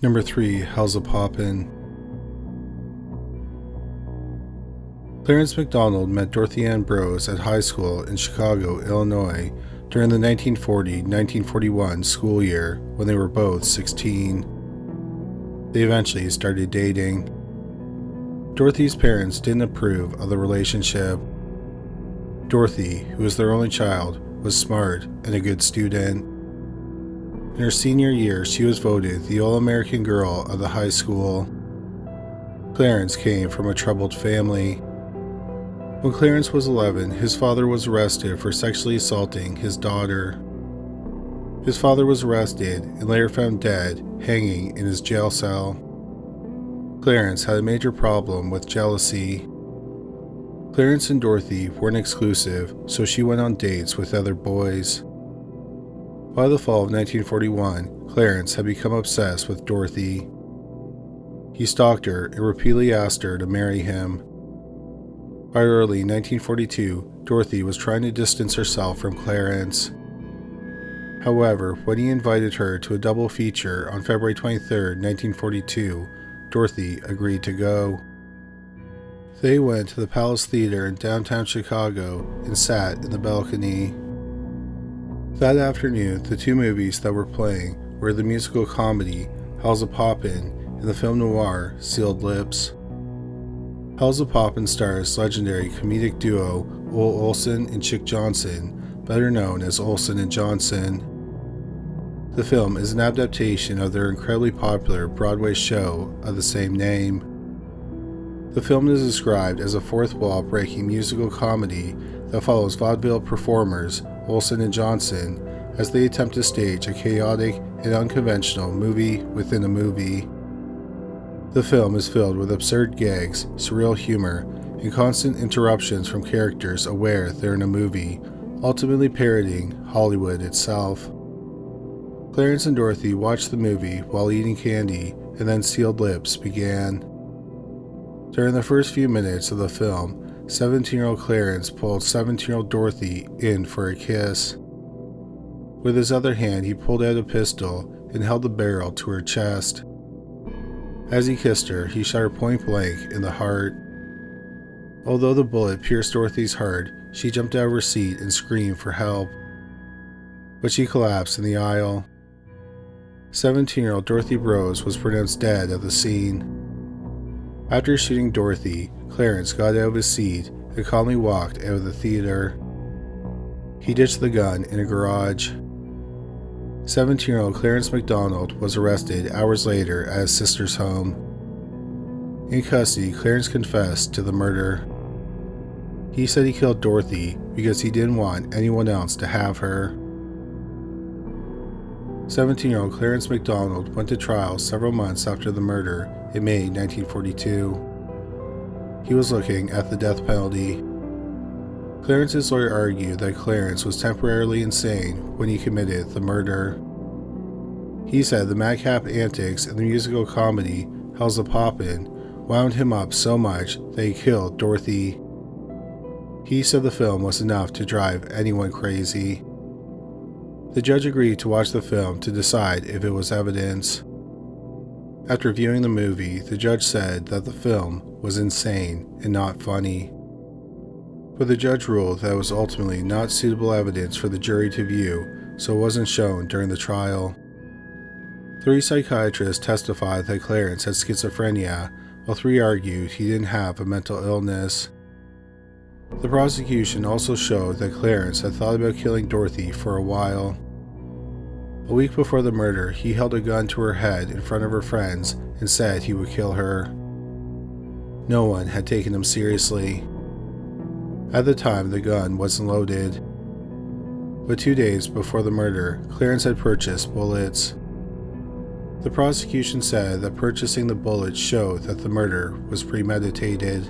Number 3. Hellzapoppin. Clarence MacDonald met Dorothy Ann Brose at high school in Chicago, Illinois during the 1940-1941 school year when they were both 16. They eventually started dating. Dorothy's parents didn't approve of the relationship. Dorothy, who was their only child, was smart and a good student. In her senior year, she was voted the All-American Girl of the high school. Clarence came from a troubled family. When Clarence was 11, his father was arrested for sexually assaulting his daughter. His father was arrested and later found dead, hanging in his jail cell. Clarence had a major problem with jealousy. Clarence and Dorothy weren't exclusive, so she went on dates with other boys. By the fall of 1941, Clarence had become obsessed with Dorothy. He stalked her and repeatedly asked her to marry him. By early 1942, Dorothy was trying to distance herself from Clarence. However, when he invited her to a double feature on February 23, 1942, Dorothy agreed to go. They went to the Palace Theater in downtown Chicago and sat in the balcony. That afternoon, the two movies that were playing were the musical comedy Hellzapoppin and the film noir Sealed Lips. Hellzapoppin stars legendary comedic duo Ole Olson and Chick Johnson, better known as Olson and Johnson. The film is an adaptation of their incredibly popular Broadway show of the same name. The film is described as a fourth-wall-breaking musical comedy that follows vaudeville performers Olson and Johnson as they attempt to stage a chaotic and unconventional movie within a movie. The film is filled with absurd gags, surreal humor, and constant interruptions from characters aware they're in a movie, ultimately parodying Hollywood itself. Clarence and Dorothy watched the movie while eating candy, and then Sealed Lips began. During the first few minutes of the film, 17-year-old Clarence pulled 17-year-old Dorothy in for a kiss. With his other hand, he pulled out a pistol and held the barrel to her chest. As he kissed her, he shot her point blank in the heart. Although the bullet pierced Dorothy's heart, she jumped out of her seat and screamed for help. But she collapsed in the aisle. 17-year-old Dorothy Brose was pronounced dead at the scene. After shooting Dorothy, Clarence got out of his seat and calmly walked out of the theater. He ditched the gun in a garage. 17-year-old Clarence MacDonald was arrested hours later at his sister's home. In custody, Clarence confessed to the murder. He said he killed Dorothy because he didn't want anyone else to have her. 17-year-old Clarence MacDonald went to trial several months after the murder in May 1942. He was looking at the death penalty. Clarence's lawyer argued that Clarence was temporarily insane when he committed the murder. He said the madcap antics in the musical comedy Hellzapoppin wound him up so much that he killed Dorothy. He said the film was enough to drive anyone crazy. The judge agreed to watch the film to decide if it was evidence. After viewing the movie, the judge said that the film was insane and not funny. But the judge ruled that it was ultimately not suitable evidence for the jury to view, so it wasn't shown during the trial. 3 psychiatrists testified that Clarence had schizophrenia, while 3 argued he didn't have a mental illness. The prosecution also showed that Clarence had thought about killing Dorothy for a while. A week before the murder, he held a gun to her head in front of her friends and said he would kill her. No one had taken him seriously. At the time, the gun wasn't loaded. But 2 days before the murder, Clarence had purchased bullets. The prosecution said that purchasing the bullets showed that the murder was premeditated.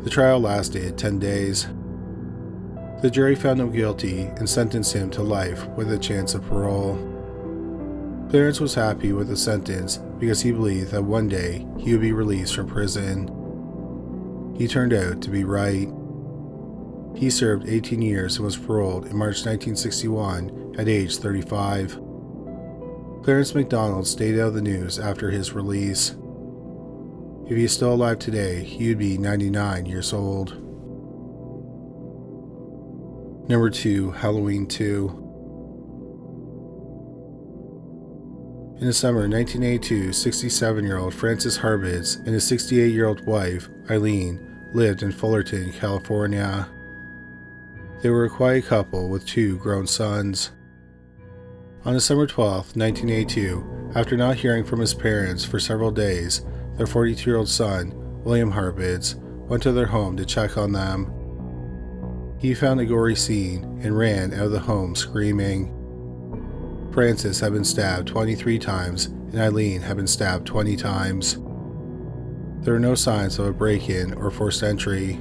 The trial lasted 10 days. The jury found him guilty and sentenced him to life with a chance of parole. Clarence was happy with the sentence because he believed that one day he would be released from prison. He turned out to be right. He served 18 years and was paroled in March 1961 at age 35. Clarence MacDonald stayed out of the news after his release. If he is still alive today, he would be 99 years old. Number 2. Halloween 2. In the summer of 1982, 67-year-old Francis Harbitz and his 68-year-old wife, Eileen, lived in Fullerton, California. They were a quiet couple with 2 grown sons. On December 12, 1982, after not hearing from his parents for several days, their 42-year-old son, William Harbitz, went to their home to check on them. He found a gory scene and ran out of the home screaming. Francis had been stabbed 23 times and Eileen had been stabbed 20 times. There were no signs of a break-in or forced entry.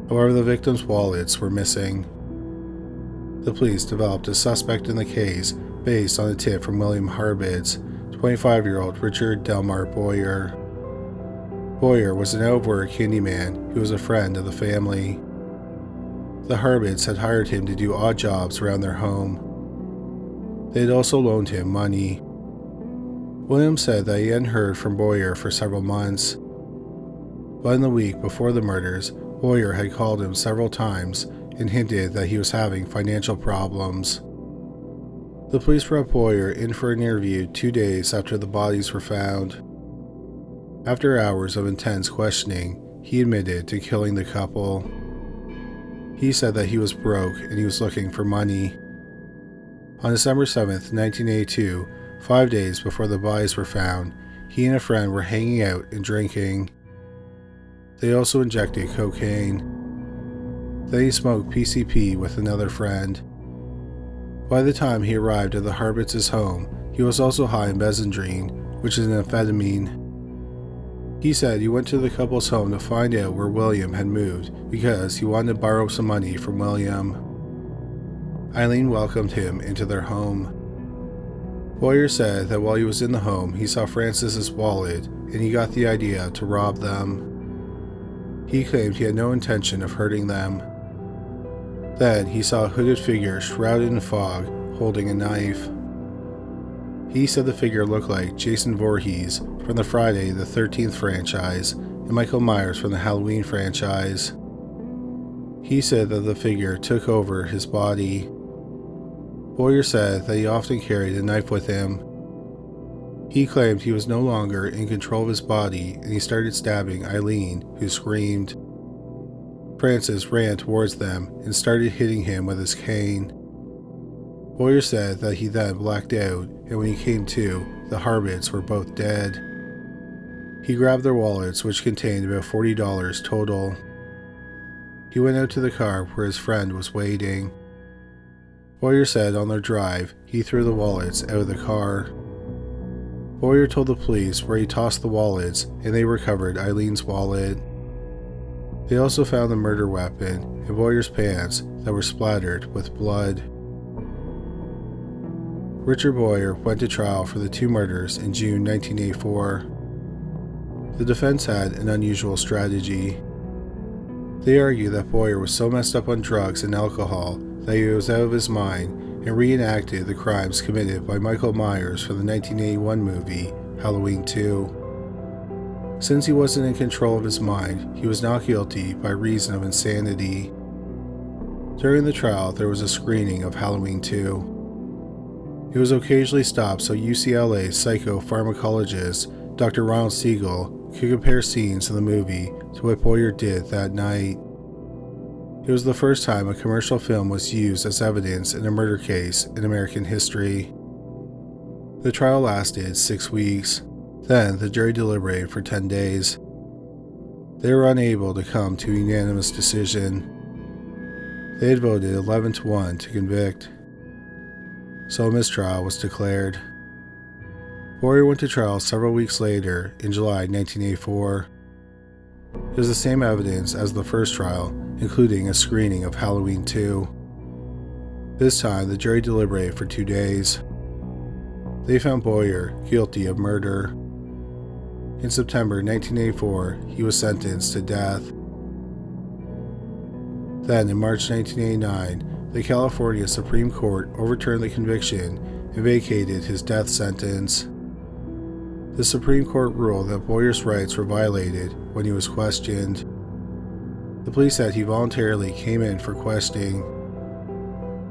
However, the victims' wallets were missing. The police developed a suspect in the case based on a tip from William Harbitz, 25-year-old Richard Delmar Boyer. Boyer was an out-of-work handyman who was a friend of the family. The Harbitz had hired him to do odd jobs around their home. They had also loaned him money. William said that he hadn't heard from Boyer for several months. But in the week before the murders, Boyer had called him several times and hinted that he was having financial problems. The police brought Boyer in for an interview 2 days after the bodies were found. After hours of intense questioning, he admitted to killing the couple. He said that he was broke and he was looking for money. On December 7, 1982, 5 days before the bodies were found, he and a friend were hanging out and drinking. They also injected cocaine. Then he smoked PCP with another friend. By the time he arrived at the Harbitz's home, he was also high on Benzedrine, which is an amphetamine. He said he went to the couple's home to find out where William had moved because he wanted to borrow some money from William. Eileen welcomed him into their home. Boyer said that while he was in the home, he saw Francis's wallet and he got the idea to rob them. He claimed he had no intention of hurting them. Then he saw a hooded figure shrouded in fog holding a knife. He said the figure looked like Jason Voorhees from the Friday the 13th franchise and Michael Myers from the Halloween franchise. He said that the figure took over his body. Boyer said that he often carried a knife with him. He claimed he was no longer in control of his body and he started stabbing Eileen, who screamed. Francis ran towards them and started hitting him with his cane. Boyer said that he then blacked out, and when he came to, the Harbitz were both dead. He grabbed their wallets, which contained about $40 total. He went out to the car where his friend was waiting. Boyer said on their drive, he threw the wallets out of the car. Boyer told the police where he tossed the wallets, and they recovered Eileen's wallet. They also found the murder weapon in Boyer's pants that were splattered with blood. Richard Boyer went to trial for the 2 murders in June 1984. The defense had an unusual strategy. They argued that Boyer was so messed up on drugs and alcohol that he was out of his mind and reenacted the crimes committed by Michael Myers for the 1981 movie Halloween 2. Since he wasn't in control of his mind, he was not guilty by reason of insanity. During the trial, there was a screening of Halloween 2. It was occasionally stopped so UCLA psychopharmacologist Dr. Ronald Siegel could compare scenes in the movie to what Boyer did that night. It was the first time a commercial film was used as evidence in a murder case in American history. The trial lasted 6 weeks. Then the jury deliberated for 10 days. They were unable to come to a unanimous decision. They had voted 11-1 to convict. So a mistrial was declared. Boyer went to trial several weeks later in July 1984. It was the same evidence as the first trial, including a screening of Halloween 2. This time, the jury deliberated for 2 days. They found Boyer guilty of murder. In September 1984, he was sentenced to death. Then, in March 1989, the California Supreme Court overturned the conviction and vacated his death sentence. The Supreme Court ruled that Boyer's rights were violated when he was questioned. The police said he voluntarily came in for questioning.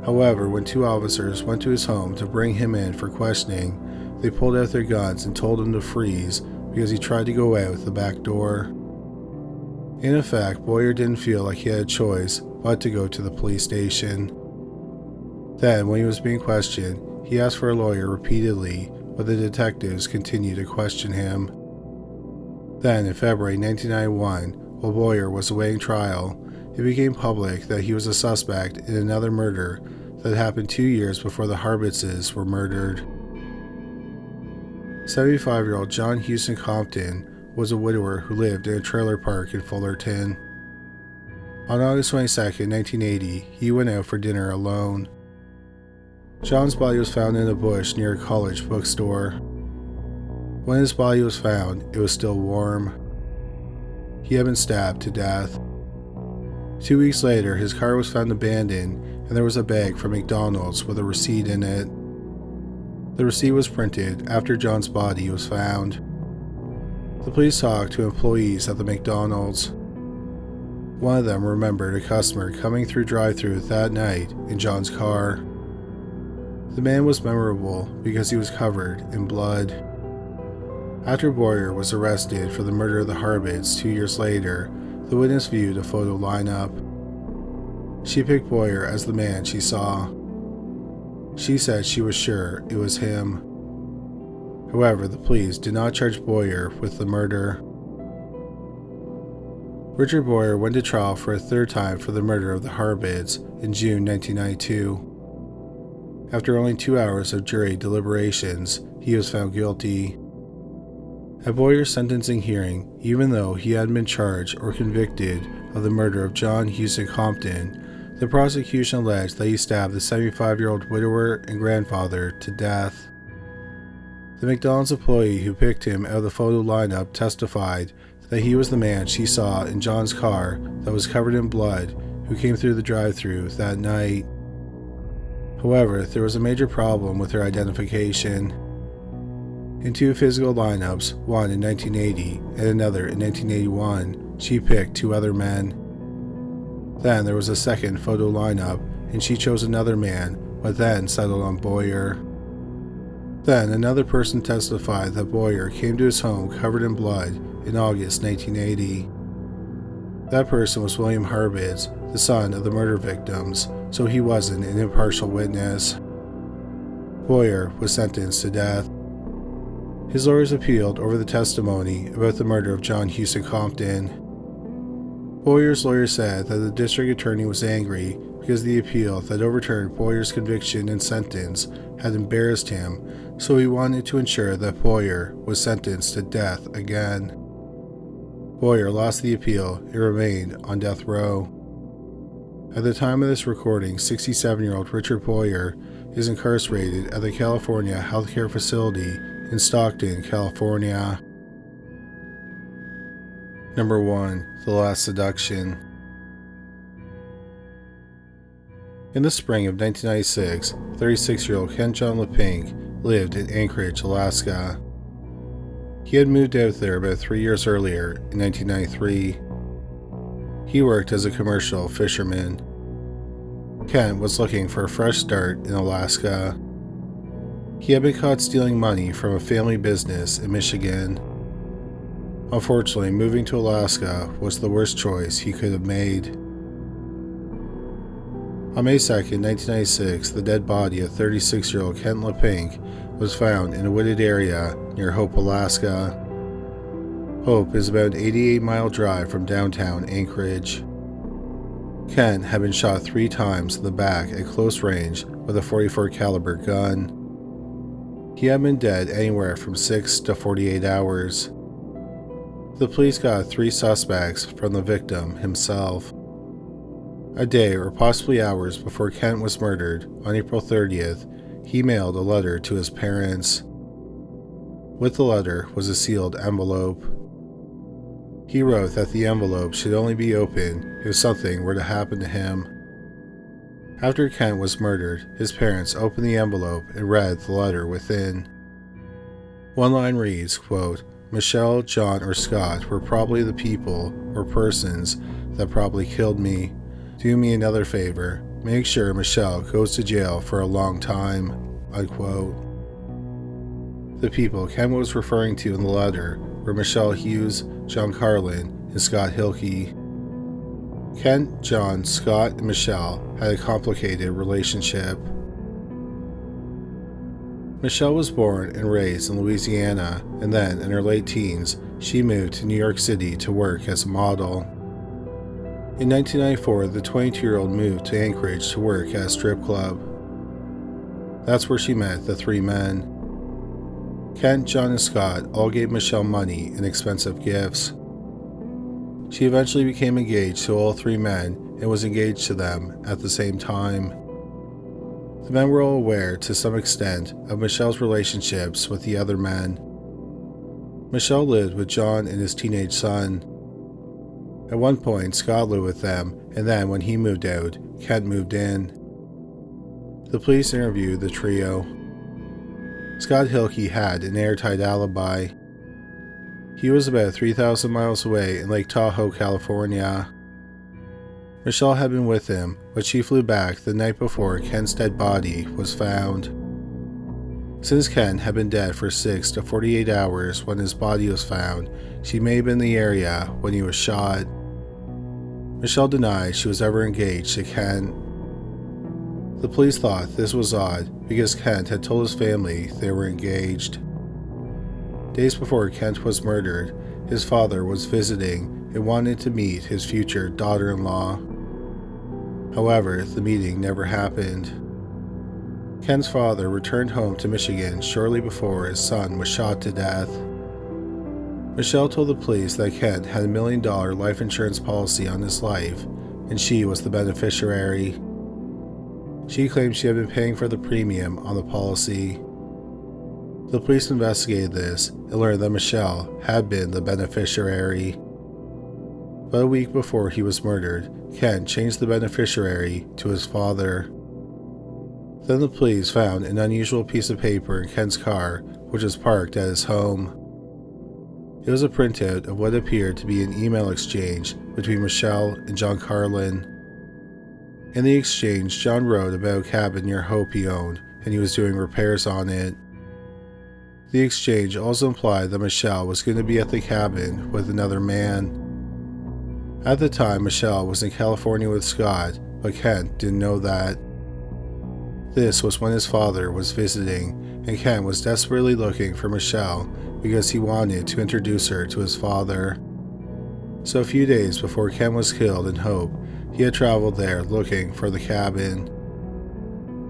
However, when two officers went to his home to bring him in for questioning, they pulled out their guns and told him to freeze because he tried to go out the back door. In effect, Boyer didn't feel like he had a choice but to go to the police station. Then, when he was being questioned, he asked for a lawyer repeatedly, but the detectives continued to question him. Then, in February 1991, while Boyer was awaiting trial, it became public that he was a suspect in another murder that happened 2 years before the Harbitzes were murdered. 75-year-old John Houston Compton was a widower who lived in a trailer park in Fullerton. On August 22, 1980, he went out for dinner alone. John's body was found in a bush near a college bookstore. When his body was found, it was still warm. He had been stabbed to death. 2 weeks later, his car was found abandoned, and there was a bag from McDonald's with a receipt in it. The receipt was printed after John's body was found. The police talked to employees at the McDonald's. One of them remembered a customer coming through drive-thru that night in John's car. The man was memorable because he was covered in blood. After Boyer was arrested for the murder of the Harbits 2 years later, the witness viewed a photo lineup. She picked Boyer as the man she saw. She said she was sure it was him. However, the police did not charge Boyer with the murder. Richard Boyer went to trial for a third time for the murder of the Harbits in June 1992. After only 2 hours of jury deliberations, he was found guilty. At Boyer's sentencing hearing, even though he hadn't been charged or convicted of the murder of John Houston Compton, the prosecution alleged that he stabbed the 75-year-old widower and grandfather to death. The McDonald's employee who picked him out of the photo lineup testified that he was the man she saw in John's car that was covered in blood who came through the drive-thru that night. However, there was a major problem with her identification. In two physical lineups, one in 1980 and another in 1981, she picked two other men. Then there was a second photo lineup, and she chose another man, but then settled on Boyer. Then another person testified that Boyer came to his home covered in blood in August 1980. That person was William Harbits, the son of the murder victims, so he wasn't an impartial witness. Boyer was sentenced to death. His lawyers appealed over the testimony about the murder of John Houston Compton. Boyer's lawyer said that the district attorney was angry because the appeal that overturned Boyer's conviction and sentence had embarrassed him, so he wanted to ensure that Boyer was sentenced to death again. Boyer lost the appeal and remained on death row. At the time of this recording, 67-year-old Richard Boyer is incarcerated at the California Healthcare Facility in Stockton, California. Number 1. The Last Seduction. In the spring of 1996, 36-year-old Ken John LePink lived in Anchorage, Alaska. He had moved out there about 3 years earlier, in 1993. He worked as a commercial fisherman. Ken was looking for a fresh start in Alaska. He had been caught stealing money from a family business in Michigan. Unfortunately, moving to Alaska was the worst choice he could have made. On May 2, 1996, the dead body of 36-year-old Kent LePink was found in a wooded area near Hope, Alaska. Hope is about an 88-mile drive from downtown Anchorage. Kent had been shot 3 times in the back at close range with a .44 caliber gun. He had been dead anywhere from 6 to 48 hours. The police got 3 suspects from the victim himself. A day or possibly hours before Kent was murdered, on April 30th, he mailed a letter to his parents. With the letter was a sealed envelope. He wrote that the envelope should only be opened if something were to happen to him. After Kent was murdered, his parents opened the envelope and read the letter within. One line reads, quote, "Michelle, John, or Scott were probably the people or persons that probably killed me. Do me another favor. Make sure Michelle goes to jail for a long time," unquote. The people Kent was referring to in the letter were Michelle Hughes, John Carlin, and Scott Hilke. Kent, John, Scott, and Michelle had a complicated relationship. Michelle was born and raised in Louisiana, and then, in her late teens, she moved to New York City to work as a model. In 1994, the 22-year-old moved to Anchorage to work at a strip club. That's where she met the three men. Kent, John, and Scott all gave Michelle money and expensive gifts. She eventually became engaged to all three men and was engaged to them at the same time. The men were all aware, to some extent, of Michelle's relationships with the other men. Michelle lived with John and his teenage son. At one point, Scott lived with them, and then when he moved out, Kent moved in. The police interviewed the trio. Scott Hilke had an airtight alibi. He was about 3,000 miles away in Lake Tahoe, California. Michelle had been with him, but she flew back the night before Kent's dead body was found. Since Kent had been dead for 6 to 48 hours when his body was found, she may have been in the area when he was shot. Michelle denied she was ever engaged to Kent. The police thought this was odd because Kent had told his family they were engaged. Days before Kent was murdered, his father was visiting and wanted to meet his future daughter-in-law. However, the meeting never happened. Kent's father returned home to Michigan shortly before his son was shot to death. Michelle told the police that Kent had $1 million life insurance policy on his life, and she was the beneficiary. She claimed she had been paying for the premium on the policy. The police investigated this and learned that Michelle had been the beneficiary. But a week before he was murdered, Kent changed the beneficiary to his father. Then the police found an unusual piece of paper in Kent's car, which was parked at his home. It was a printout of what appeared to be an email exchange between Michelle and John Carlin. In the exchange, John wrote about a cabin near Hope he owned, and he was doing repairs on it. The exchange also implied that Michelle was going to be at the cabin with another man. At the time, Michelle was in California with Scott, but Kent didn't know that. This was when his father was visiting, and Kent was desperately looking for Michelle because he wanted to introduce her to his father. So a few days before Kent was killed in Hope, he had traveled there looking for the cabin.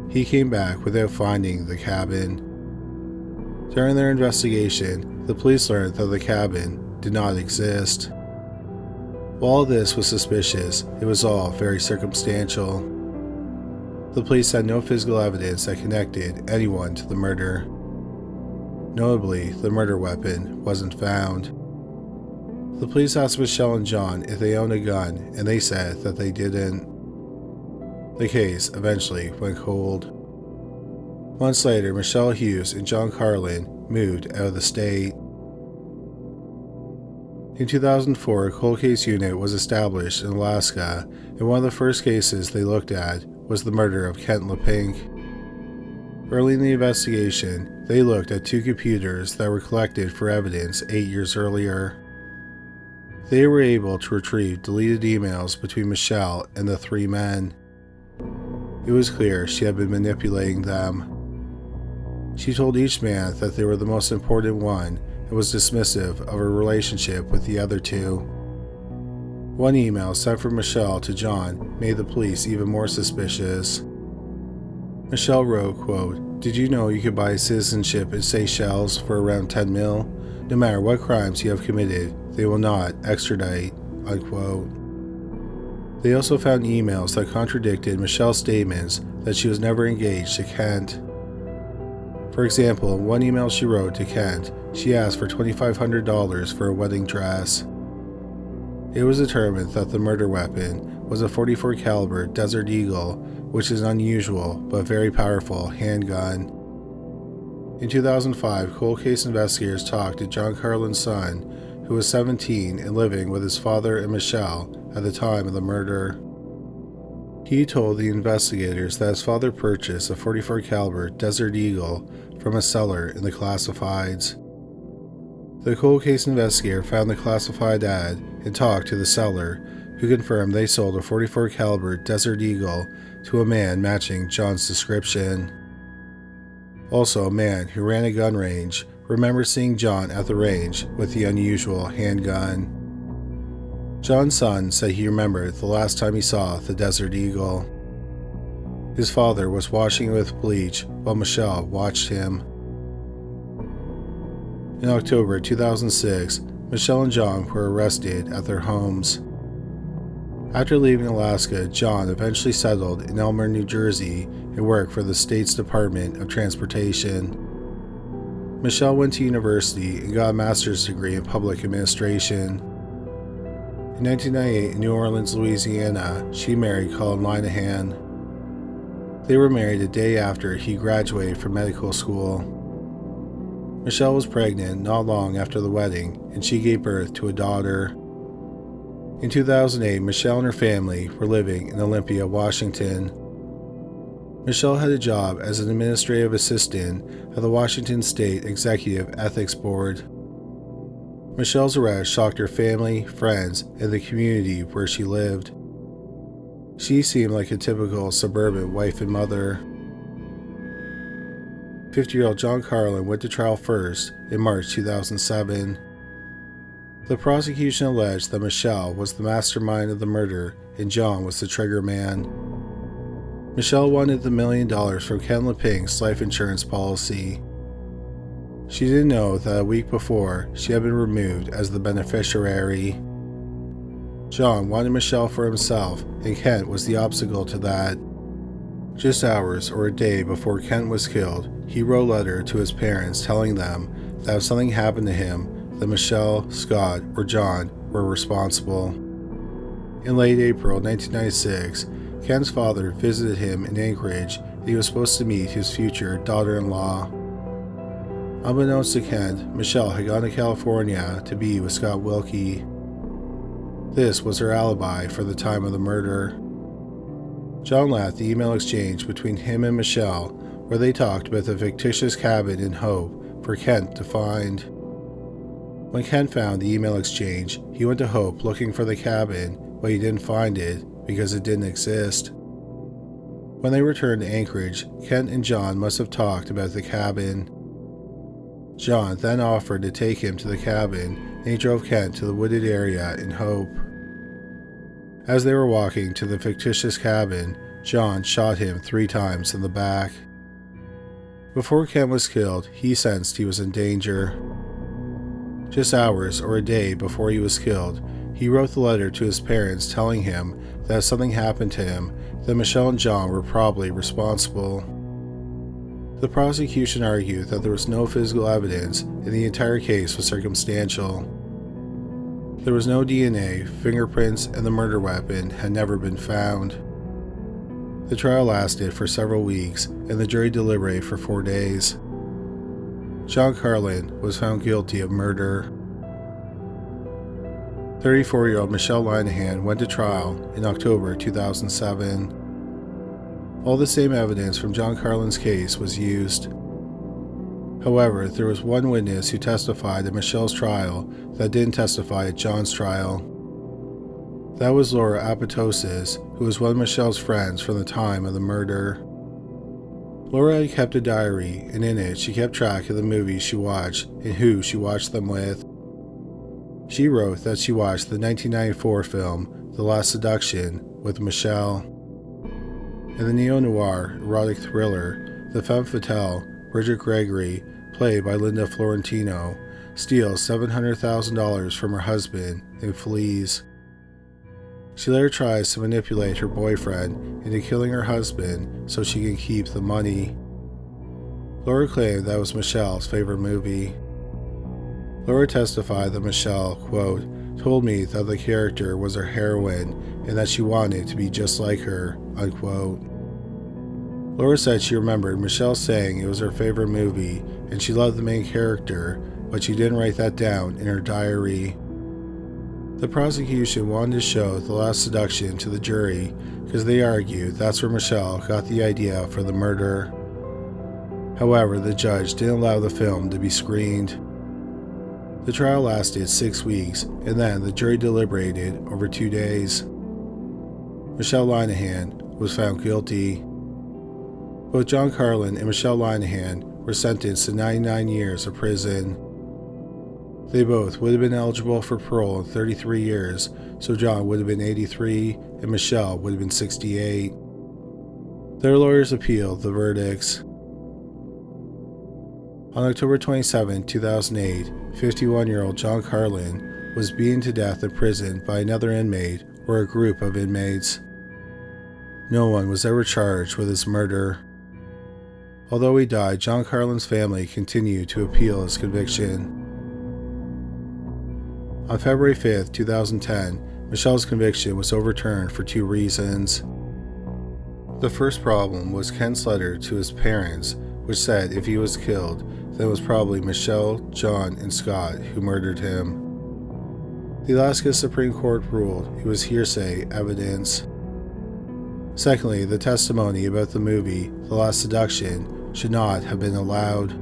He came back without finding the cabin. During their investigation, the police learned that the cabin did not exist. While all this was suspicious, it was all very circumstantial. The police had no physical evidence that connected anyone to the murder. Notably, the murder weapon wasn't found. The police asked Michelle and John if they owned a gun, and they said that they didn't. The case eventually went cold. Months later, Michelle Hughes and John Carlin moved out of the state. In 2004, a cold case unit was established in Alaska, and one of the first cases they looked at was the murder of Kent LePink. Early in the investigation, they looked at 2 computers that were collected for evidence 8 years earlier. They were able to retrieve deleted emails between Michelle and the 3 men. It was clear she had been manipulating them. She told each man that they were the most important one and was dismissive of her relationship with the other 2. One email sent from Michelle to John made the police even more suspicious. Michelle wrote, quote, "Did you know you could buy citizenship in Seychelles for around 10 mil? No matter what crimes you have committed, they will not extradite," unquote. They also found emails that contradicted Michelle's statements that she was never engaged to Kent. For example, in one email she wrote to Kent, she asked for $2,500 for a wedding dress. It was determined that the murder weapon was a .44 caliber Desert Eagle, which is an unusual but very powerful handgun. In 2005, cold case investigators talked to John Carlin's son, who was 17 and living with his father and Michelle at the time of the murder. He told the investigators that his father purchased a .44 caliber Desert Eagle from a seller in the classifieds. The cold case investigator found the classified ad and talked to the seller, who confirmed they sold a .44 caliber Desert Eagle to a man matching John's description. Also, a man who ran a gun range remembers seeing John at the range with the unusual handgun. John's son said he remembered the last time he saw the Desert Eagle. His father was washing it with bleach while Michelle watched him. In October 2006, Michelle and John were arrested at their homes. After leaving Alaska, John eventually settled in Elmer, New Jersey, and worked for the state's Department of Transportation. Michelle went to university and got a master's degree in public administration. In 1998, in New Orleans, Louisiana, she married Colin Linehan. They were married a day after he graduated from medical school. Michelle was pregnant not long after the wedding, and she gave birth to a daughter. In 2008, Michelle and her family were living in Olympia, Washington. Michelle had a job as an administrative assistant at the Washington State Executive Ethics Board. Michelle's arrest shocked her family, friends, and the community where she lived. She seemed like a typical suburban wife and mother. 50-year-old John Carlin went to trial first in March 2007. The prosecution alleged that Michelle was the mastermind of the murder and John was the trigger man. Michelle wanted the $1 million from Ken LePink's life insurance policy. She didn't know that a week before she had been removed as the beneficiary. John wanted Michelle for himself, and Kent was the obstacle to that. Just hours or a day before Kent was killed, he wrote a letter to his parents telling them that if something happened to him, that Michelle, Scott, or John were responsible. In late April 1996, Kent's father visited him in Anchorage and he was supposed to meet his future daughter-in-law. Unbeknownst to Kent, Michelle had gone to California to be with Scott Wilkie. This was her alibi for the time of the murder. John left the email exchange between him and Michelle, where they talked about the fictitious cabin in Hope for Kent to find. When Kent found the email exchange, he went to Hope looking for the cabin, but he didn't find it because it didn't exist. When they returned to Anchorage, Kent and John must have talked about the cabin. John then offered to take him to the cabin, and he drove Kent to the wooded area in Hope. As they were walking to the fictitious cabin, John shot him 3 times in the back. Before Kent was killed, he sensed he was in danger. Just hours or a day before he was killed, he wrote the letter to his parents telling him that if something happened to him, then Michelle and John were probably responsible. The prosecution argued that there was no physical evidence and the entire case was circumstantial. There was no DNA, fingerprints, and the murder weapon had never been found. The trial lasted for several weeks and the jury deliberated for 4 days. John Carlin was found guilty of murder. 34-year-old Michelle Linehan went to trial in October 2007. All the same evidence from John Carlin's case was used. However, there was one witness who testified at Michelle's trial that didn't testify at John's trial. That was Laura Apatosis, who was one of Michelle's friends from the time of the murder. Laura had kept a diary, and in it she kept track of the movies she watched and who she watched them with. She wrote that she watched the 1994 film The Last Seduction with Michelle. In the neo-noir erotic thriller, the femme fatale, Bridget Gregory, played by Linda Florentino, steals $700,000 from her husband and flees. She later tries to manipulate her boyfriend into killing her husband so she can keep the money. Laura claimed that was Michelle's favorite movie. Laura testified that Michelle, quote, told me that the character was her heroine and that she wanted to be just like her, unquote. Laura said she remembered Michelle saying it was her favorite movie and she loved the main character, but she didn't write that down in her diary. The prosecution wanted to show The Last Seduction to the jury because they argued that's where Michelle got the idea for the murder. However, the judge didn't allow the film to be screened. The trial lasted 6 weeks, and then the jury deliberated over 2 days. Michelle Linehan was found guilty. Both John Carlin and Michelle Linehan were sentenced to 99 years of prison. They both would have been eligible for parole in 33 years, so John would have been 83 and Michelle would have been 68. Their lawyers appealed the verdicts. On October 27, 2008, 51-year-old John Carlin was beaten to death in prison by another inmate or a group of inmates. No one was ever charged with his murder. Although he died, John Carlin's family continued to appeal his conviction. On February 5, 2010, Michelle's conviction was overturned for 2 reasons. The first problem was Ken's letter to his parents, which said if he was killed, then it was probably Michelle, John, and Scott who murdered him. The Alaska Supreme Court ruled it was hearsay evidence. Secondly, the testimony about the movie The Last Seduction should not have been allowed.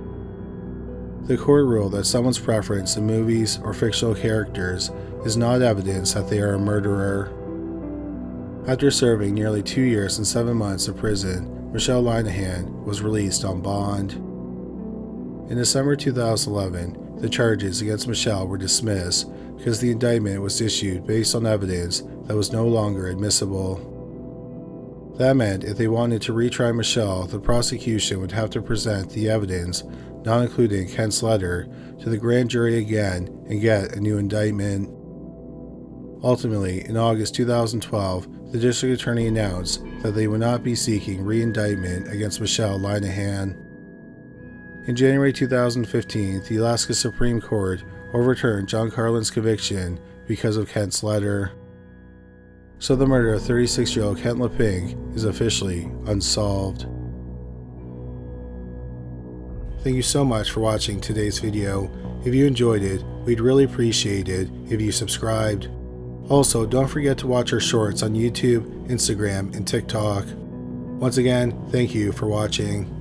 The court ruled that someone's preference in movies or fictional characters is not evidence that they are a murderer. After serving nearly 2 years and 7 months of prison, Michelle Linehan was released on bond. In December 2011, the charges against Michelle were dismissed because the indictment was issued based on evidence that was no longer admissible. That meant if they wanted to retry Michelle, the prosecution would have to present the evidence, not including Kent's letter, to the grand jury again and get a new indictment. Ultimately, in August 2012, the district attorney announced that they would not be seeking re-indictment against Michelle Linehan. In January 2015, the Alaska Supreme Court overturned John Carlin's conviction because of Kent's letter. So the murder of 36-year-old Kent LePink is officially unsolved. Thank you so much for watching today's video. If you enjoyed it, we'd really appreciate it if you subscribed. Also, don't forget to watch our shorts on YouTube, Instagram, and TikTok. Once again, thank you for watching.